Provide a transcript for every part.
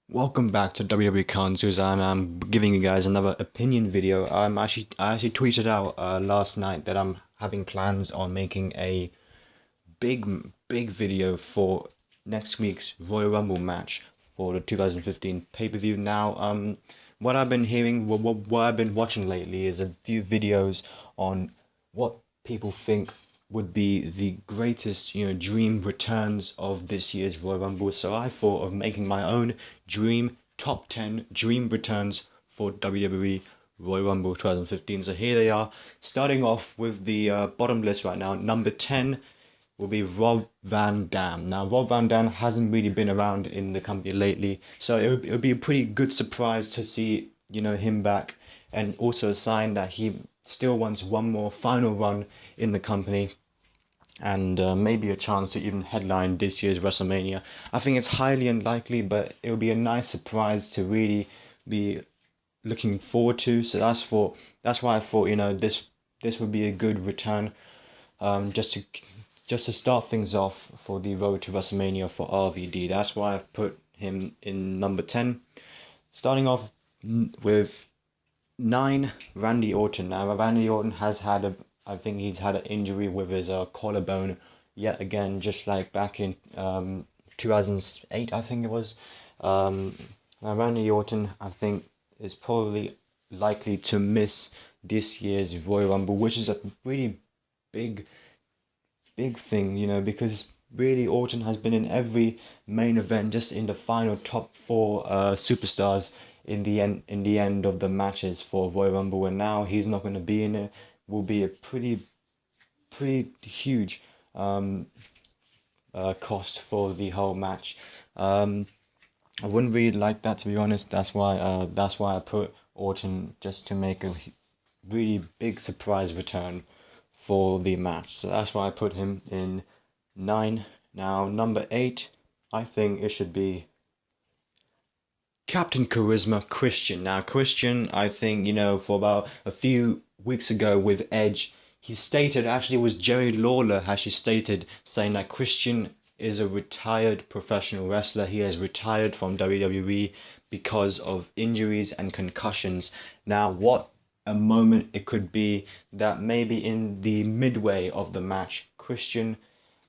Welcome back to WWEKhanToolz, and I'm giving you guys another opinion video. I actually tweeted out last night that I'm having plans on making a big video for next week's Royal Rumble match for the 2015 pay-per-view. Now, what I've been hearing, what I've been watching lately is a few videos on what people think would be the greatest, dream returns of this year's Royal Rumble. So I thought of making my own dream top 10 dream returns for WWE Royal Rumble 2015. So here they are, starting off with the bottom list right now. Number 10 will be Rob Van Dam. Now, Rob Van Dam hasn't really been around in the company lately, so it would be a pretty good surprise to see, him back, and also a sign that he still wants one more final run in the company, and maybe a chance to even headline this year's WrestleMania. I think it's highly unlikely, but it would be a nice surprise to really be looking forward to. So that's why I thought, this would be a good return, just to start things off for the road to WrestleMania for RVD. That's why I've put him in number 10. Starting off with 9, Randy Orton. Now, Randy Orton I think he's had an injury with his collarbone yet again, just like back in 2008, I think it was. Now, Randy Orton, I think, is probably likely to miss this year's Royal Rumble, which is a really big thing, because really Orton has been in every main event, just in the final top four superstars in the end of the matches for Royal Rumble, and now he's not going to be in it. Will be a pretty huge cost for the whole match. I wouldn't really like that, to be honest. That's why I put Orton, just to make a really big surprise return for the match. So that's why I put him in 9. Now, number 8, I think it should be Captain Charisma, Christian. Now, Christian, I think, for about a few weeks ago with Edge, he stated, actually it was Jerry Lawler actually stated, saying that Christian is a retired professional wrestler. He has retired from WWE because of injuries and concussions. Now, what a moment it could be that maybe in the midway of the match, Christian,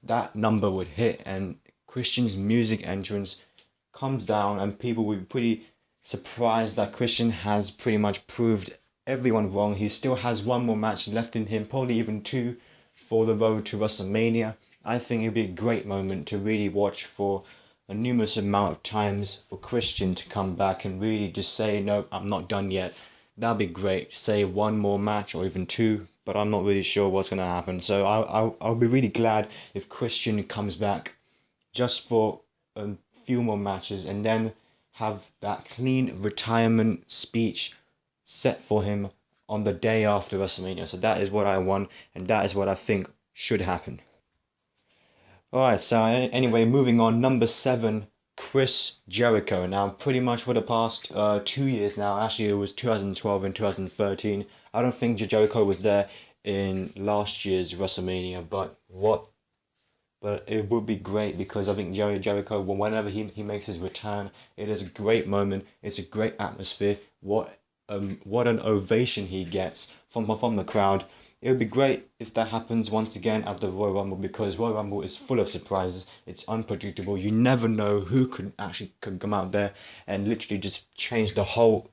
that number would hit, and Christian's music entrance comes down, and people will be pretty surprised that Christian has pretty much proved everyone wrong. He still has one more match left in him, probably even 2, for the road to WrestleMania. I think it'd be a great moment to really watch for a numerous amount of times for Christian to come back and really just say, no, I'm not done yet. That'd be great. Say one more match or even 2, but I'm not really sure what's going to happen. So I'll be really glad if Christian comes back just for a few more matches, and then have that clean retirement speech set for him on the day after WrestleMania. So that is what I want, and that is what I think should happen. Alright, so anyway, moving on. Number 7, Chris Jericho. Now, pretty much for the past 2 years now, actually it was 2012 and 2013. I don't think Jericho was there in last year's WrestleMania, but it would be great, because I think Jericho, whenever he makes his return, it is a great moment. It's a great atmosphere. What an ovation he gets from the crowd. It would be great if that happens once again at the Royal Rumble, because Royal Rumble is full of surprises. It's unpredictable. You never know who could come out there and literally just change the whole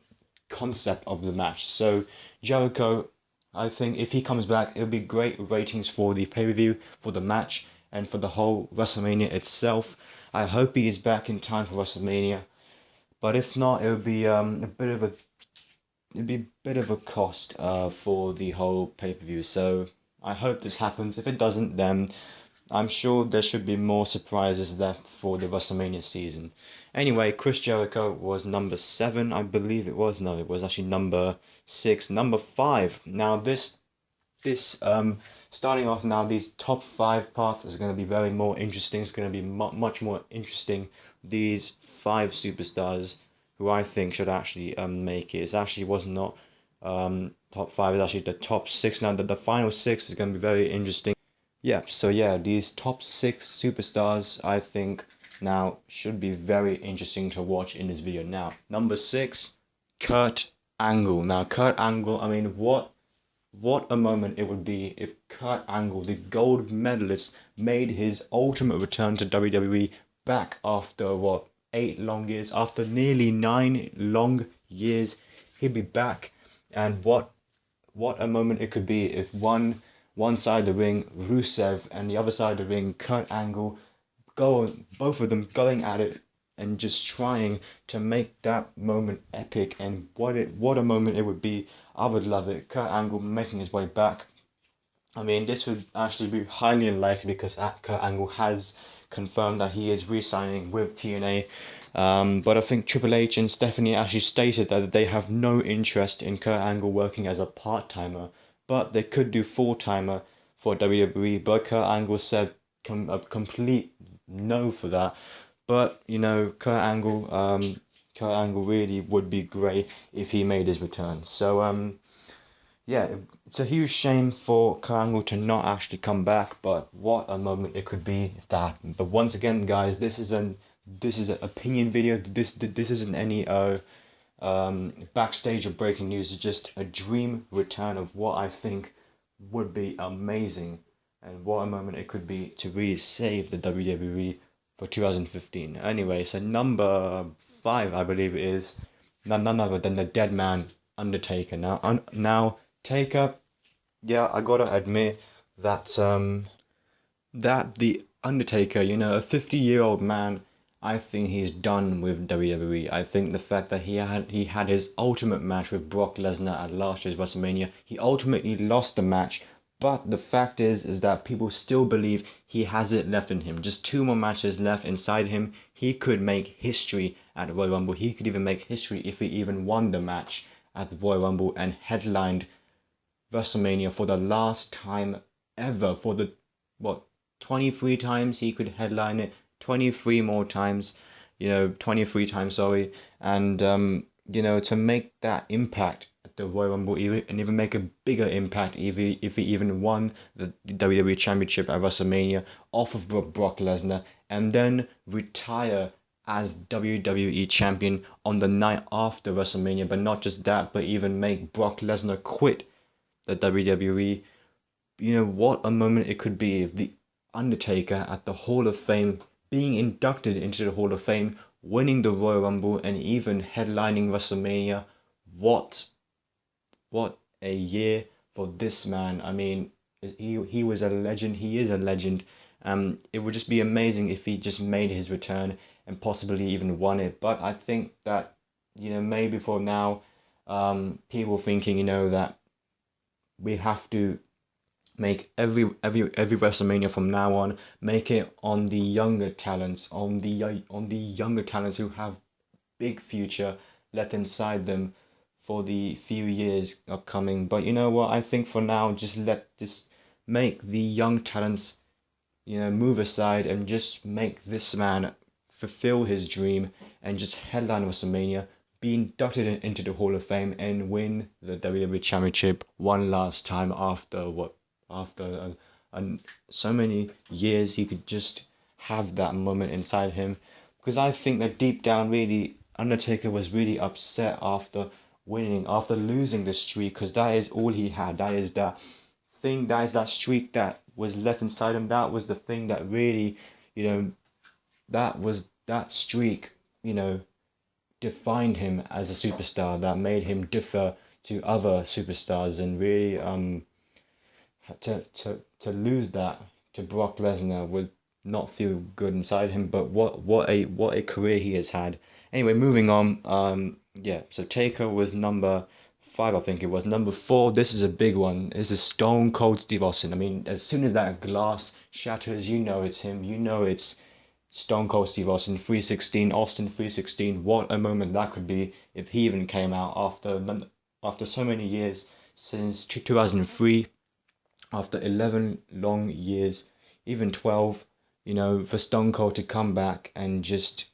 concept of the match. So Jericho, I think if he comes back, it'll be great ratings for the pay-per-view, for the match, and for the whole WrestleMania itself. I hope he is back in time for WrestleMania, but if not, it would be a bit of a cost for the whole pay-per-view. So I hope this happens. If it doesn't, then I'm sure there should be more surprises left for the WrestleMania season. Anyway, Chris Jericho was number 7, I believe it was. No, it was actually number 6. Number 5. Now this starting off now, these top 5 parts is going to be very more interesting. It's going to be much more interesting. These 5 superstars who I think should actually make it. It actually was not top 5. It's actually the top 6 now. The final 6 is going to be very interesting. Yeah, so yeah, these top 6 superstars, I think Now, should be very interesting to watch in this video. Now, number 6, Kurt Angle. Now, Kurt Angle, I mean, what a moment it would be if Kurt Angle, the gold medalist, made his ultimate return to WWE back after, what, 8 long years? After nearly 9 long years, he'd be back. And what a moment it could be if one side of the ring, Rusev, and the other side of the ring, Kurt Angle, both of them going at it and just trying to make that moment epic. And what a moment it would be. I would love it. Kurt Angle making his way back. I mean, this would actually be highly unlikely because Kurt Angle has confirmed that he is re-signing with TNA. But I think Triple H and Stephanie actually stated that they have no interest in Kurt Angle working as a part-timer, but they could do full-timer for WWE. But Kurt Angle said a complete no for that. But you know, Kurt Angle really would be great if he made his return. So yeah, it's a huge shame for Kurt Angle to not actually come back, but what a moment it could be if that happened. But once again, guys, this is an opinion video. This isn't any backstage or breaking news. It's just a dream return of what I think would be amazing, and what a moment it could be to really save the WWE for 2015. Anyway, so number 5, I believe it is none other than the dead man Undertaker. Now Taker, yeah, I gotta admit that that the Undertaker, you know, a 50-year-old man, I think he's done with WWE. I think the fact that he had his ultimate match with Brock Lesnar at last year's WrestleMania, he ultimately lost the match, but the fact is that people still believe he has it left in him. Just 2 more matches left inside him. He could make history at the Royal Rumble. He could even make history if he even won the match at the Royal Rumble and headlined WrestleMania for the last time ever. For the, 23 times he could headline it, 23 more times, 23 times, sorry. And, to make that impact at the Royal Rumble and even make a bigger impact if he even won the WWE Championship at WrestleMania off of Brock Lesnar, and then retire as WWE Champion on the night after WrestleMania. But not just that, but even make Brock Lesnar quit the WWE. What a moment it could be if the Undertaker at the Hall of Fame, being inducted into the Hall of Fame, winning the Royal Rumble, and even headlining WrestleMania. What a year for this man. I mean, he was a legend. He is a legend. It would just be amazing if he just made his return and possibly even won it. But I think that, maybe for now, people thinking, that we have to make every WrestleMania from now on, make it on the younger talents, on the younger talents who have big future left inside them for the few years upcoming. But you know what? I think for now, just make the young talents, move aside and just make this man fulfill his dream and just headline WrestleMania, be inducted into the Hall of Fame, and win the WWE Championship one last time after so many years. He could just have that moment inside him, because I think that deep down, really, Undertaker was really upset after losing the streak, because that is all he had. That is that streak that was left inside him. That was the thing that really, that streak, defined him as a superstar, that made him differ to other superstars. And really to lose that to Brock Lesnar would not feel good inside him. But what a career he has had. Anyway, moving on. So Taker was number 5, I think it was. Number 4, this is a big one. This is Stone Cold Steve Austin. I mean, as soon as that glass shatters, it's him. It's Stone Cold Steve Austin, 316, Austin 316. What a moment that could be if he even came out after so many years, since 2003, after 11 long years, even 12, for Stone Cold to come back and just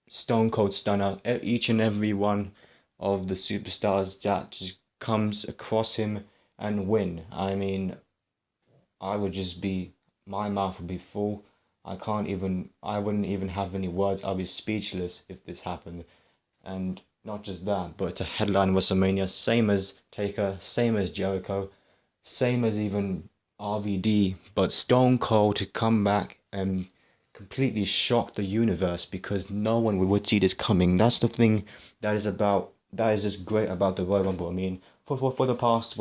Stone Cold stunner each and every one of the superstars that just comes across him and win. I mean, my mouth would be full. I wouldn't even have any words. I'll be speechless if this happened. And not just that, but to headline WrestleMania, same as Taker, same as Jericho, same as even RVD, but Stone Cold to come back and completely shock the universe because no one would see this coming. That's the thing that is just great about the Royal Rumble. I mean, for the past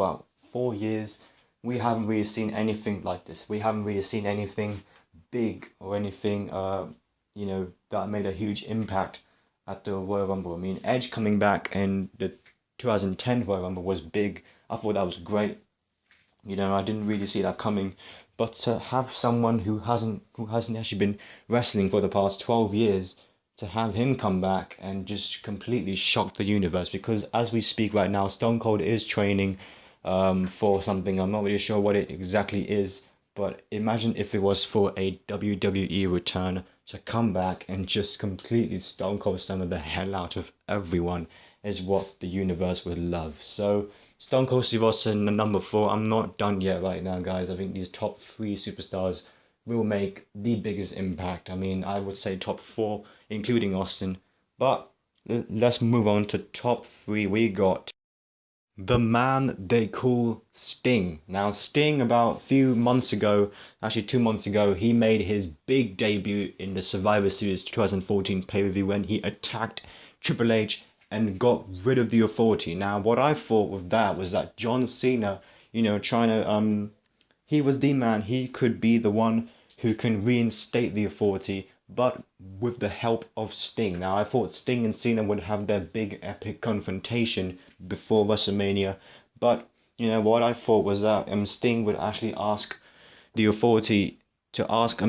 4 years, we haven't really seen anything like this. We haven't really seen anything big or anything that made a huge impact at the Royal Rumble. I mean, Edge coming back in the 2010 Royal Rumble was big. I thought that was great. I didn't really see that coming. But to have someone who hasn't actually been wrestling for the past 12 years, to have him come back and just completely shock the universe, because as we speak right now, Stone Cold is training for something. I'm not really sure what it exactly is, but imagine if it was for a WWE return to come back and just completely Stone Cold Stunner the hell out of everyone is what the universe would love. So Stone Cold Steve Austin, number 4. I'm not done yet right now, guys. I think these top 3 superstars will make the biggest impact. I mean, I would say top 4, including Austin. But let's move on to top 3. We got the man they call Sting. Now, Sting, about a few months ago, actually 2 months ago, he made his big debut in the Survivor Series 2014 pay-per-view when he attacked Triple H and got rid of the authority. Now, what I thought with that was that John Cena, trying to, he was the man. He could be the one who can reinstate the authority, but with the help of Sting. Now, I thought Sting and Cena would have their big epic confrontation before WrestleMania, but what I thought was that Sting would actually ask the authority to ask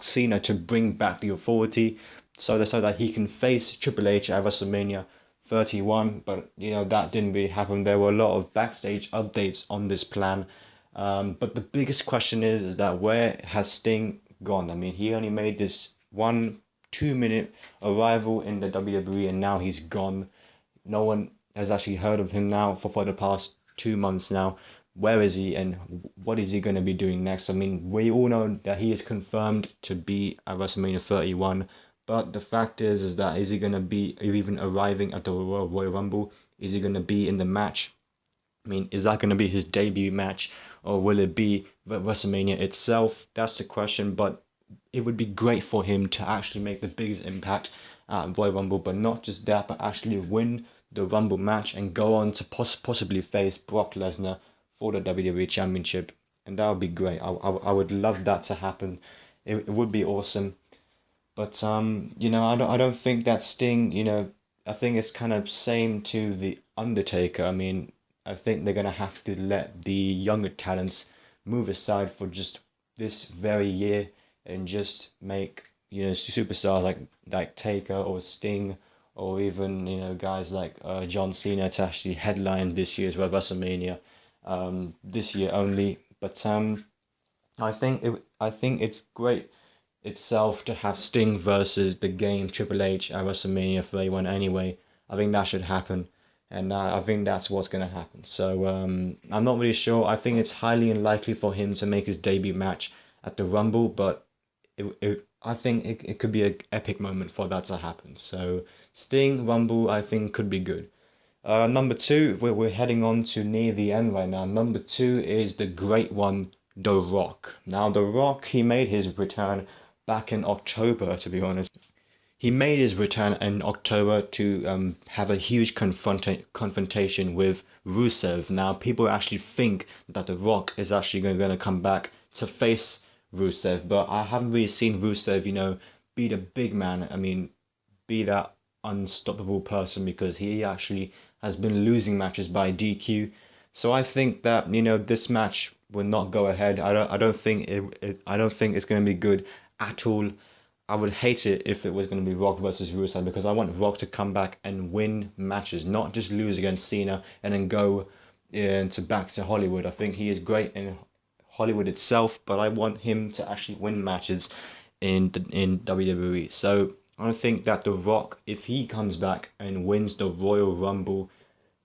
Cena to bring back the authority so that he can face Triple H at WrestleMania 31, but that didn't really happen. There were a lot of backstage updates on this plan, but the biggest question is that where has Sting gone? I mean, he only made this 1-2 minute arrival in the WWE and now he's gone. No one has actually heard of him now for the past 2 months now. Where is he and what is he going to be doing next? I mean, we all know that he is confirmed to be at WrestleMania 31, but the fact is that is he going to be even arriving at the Royal Rumble? Is he going to be in the match? I mean, is that going to be his debut match or will it be WrestleMania itself? That's the question, but it would be great for him to actually make the biggest impact at Royal Rumble, but not just that, but actually win the Rumble match and go on to possibly face Brock Lesnar for the WWE Championship. And that would be great. I would love that to happen. It would be awesome. But I don't think that Sting, I think it's kind of same to the Undertaker. I mean, I think they're gonna have to let the younger talents move aside for just this very year and just make superstars like Taker or Sting or even guys like John Cena to actually headline this year's WrestleMania, this year only. But I think it's great itself to have Sting versus the game Triple H at WrestleMania 31 anyway. I think that should happen. And I think that's what's going to happen. So I'm not really sure. I think it's highly unlikely for him to make his debut match at the Rumble, but I think it could be an epic moment for that to happen. So Sting, Rumble, I think could be good. Number 2, we're heading on to near the end right now. Number 2 is the great one, The Rock. Now, The Rock, he made his return back in October, to be honest. He made his return in October to have a huge confrontation with Rusev. Now, people actually think that The Rock is actually going to come back to face Rusev, but I haven't really seen Rusev, be the big man. I mean, be that unstoppable person, because he actually has been losing matches by DQ. So I think that this match will not go ahead. I don't think it's going to be good at all. I would hate it if it was going to be Rock versus Rusev, because I want Rock to come back and win matches, not just lose against Cena and then go back to Hollywood. I think he is great in Hollywood itself, but I want him to actually win matches in WWE. So I think that The Rock, if he comes back and wins the Royal Rumble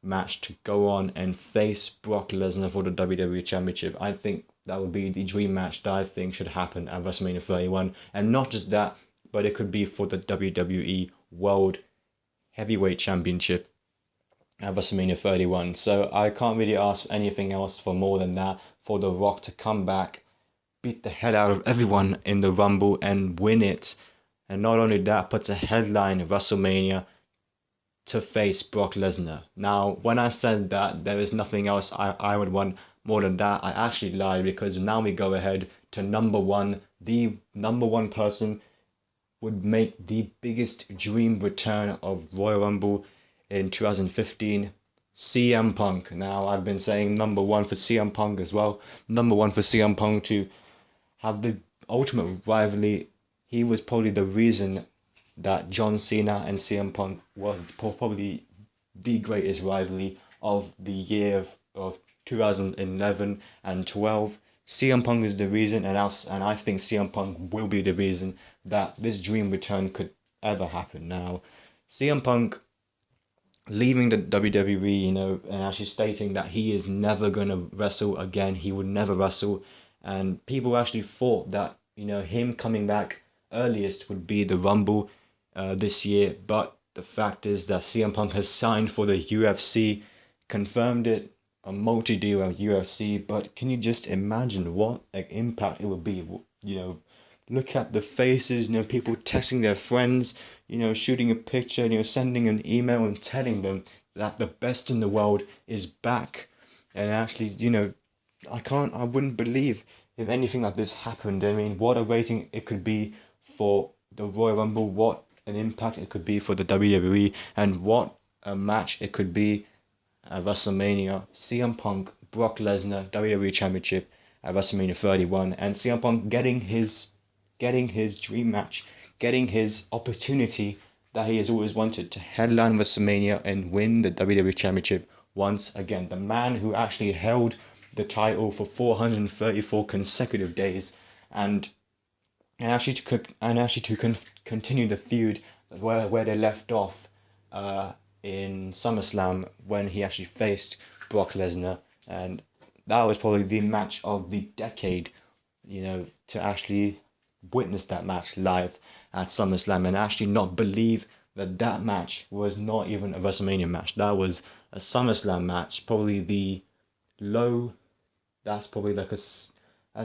match to go on and face Brock Lesnar for the WWE Championship, I think that would be the dream match that I think should happen at WrestleMania 31. And not just that, but it could be for the WWE World Heavyweight Championship at WrestleMania 31. So I can't really ask anything else for more than that, for The Rock to come back, beat the hell out of everyone in the Rumble and win it. And not only that, but to headline WrestleMania to face Brock Lesnar. Now, when I said that there is nothing else I would want more than that, I actually lied, because now we go ahead to number one. The number one person would make the biggest dream return of Royal Rumble in 2015, CM Punk. Now, I've been saying number one for CM Punk as well. Number one for CM Punk to have the ultimate rivalry. He was probably the reason that John Cena and CM Punk was probably the greatest rivalry of the year of 2011 and 12. CM Punk is the reason, and I think CM Punk will be the reason that this dream return could ever happen. Now, CM Punk leaving the WWE, and actually stating that he is never going to wrestle again. He would never wrestle. And people actually thought that, him coming back earliest would be the Rumble this year. But the fact is that CM Punk has signed for the UFC, confirmed it, a multi-deal at UFC. But can you just imagine what an impact it would be? Look at the faces, people texting their friends, shooting a picture, sending an email and telling them that the best in the world is back. And actually, I wouldn't believe if anything like this happened. I mean, what a rating it could be for the Royal Rumble, what an impact it could be for the WWE, and what a match it could be at WrestleMania. CM Punk, Brock Lesnar, WWE Championship at WrestleMania 31, and CM Punk getting his dream match, getting his opportunity that he has always wanted to headline WrestleMania and win the WWE Championship once again. The man who actually held the title for 434 consecutive days, and actually to continue the feud where they left off in SummerSlam, when he actually faced Brock Lesnar, and that was probably the match of the decade. To actually witness that match live at SummerSlam and actually not believe that match was not even a WrestleMania match. That was a SummerSlam match. Probably the low. That's probably that's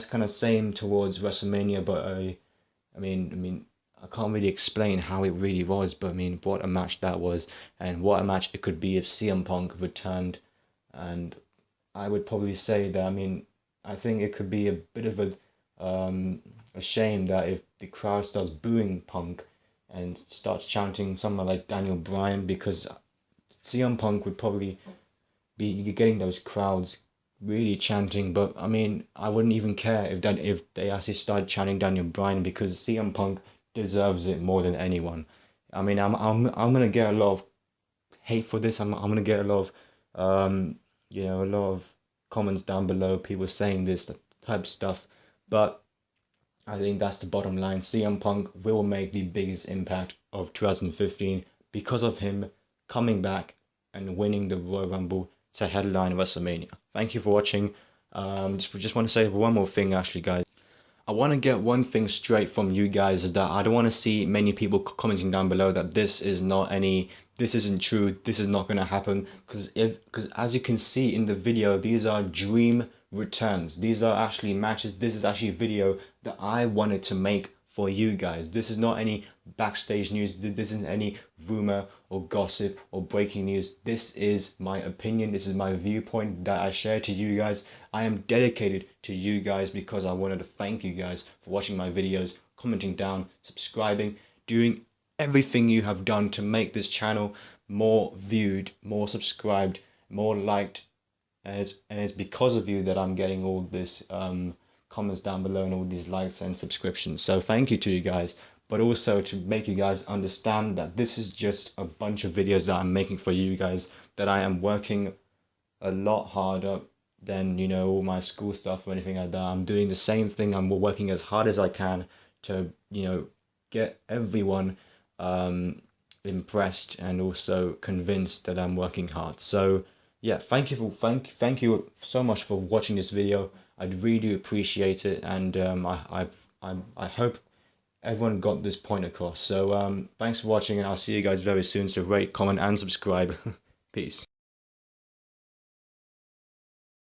kind of same towards WrestleMania, but I mean, I can't really explain how it really was, but I mean, what a match that was, and what a match it could be if CM Punk returned. And I would probably say that, I think it could be a bit of a shame that if the crowd starts booing Punk and starts chanting someone like Daniel Bryan, because CM Punk would probably be getting those crowds really chanting. But I wouldn't even care if they actually started chanting Daniel Bryan, because CM Punk deserves it more than anyone. I'm gonna get a lot of hate for this. I'm gonna get a lot of a lot of comments down below, people saying this type of stuff, but I think that's the bottom line. CM Punk will make the biggest impact of 2015 because of him coming back and winning the Royal Rumble to headline WrestleMania. Thank you for watching. Just want to say one more thing, actually, guys. I want to get one thing straight from you guys, is that I don't want to see many people commenting down below that this isn't true, this is not going to happen, because as you can see in the video, these are dream returns. These are actually matches. This is actually a video that I wanted to make for you guys. This is not any backstage news. This isn't any rumor or gossip or breaking news. This is my opinion. This is my viewpoint that I share to you guys. I am dedicated to you guys because I wanted to thank you guys for watching my videos, commenting down, subscribing, doing everything you have done to make this channel more viewed, more subscribed, more liked. And it's because of you that I'm getting all this comments down below and all these likes and subscriptions. So thank you to you guys, but also to make you guys understand that this is just a bunch of videos that I'm making for you guys, that I am working a lot harder than all my school stuff or anything like that. I'm doing the same thing. I'm working as hard as I can to get everyone impressed and also convinced that I'm working hard. So yeah, thank you so much for watching this video. I really do appreciate it, and I hope everyone got this point across. So thanks for watching, and I'll see you guys very soon. So rate, comment, and subscribe. Peace.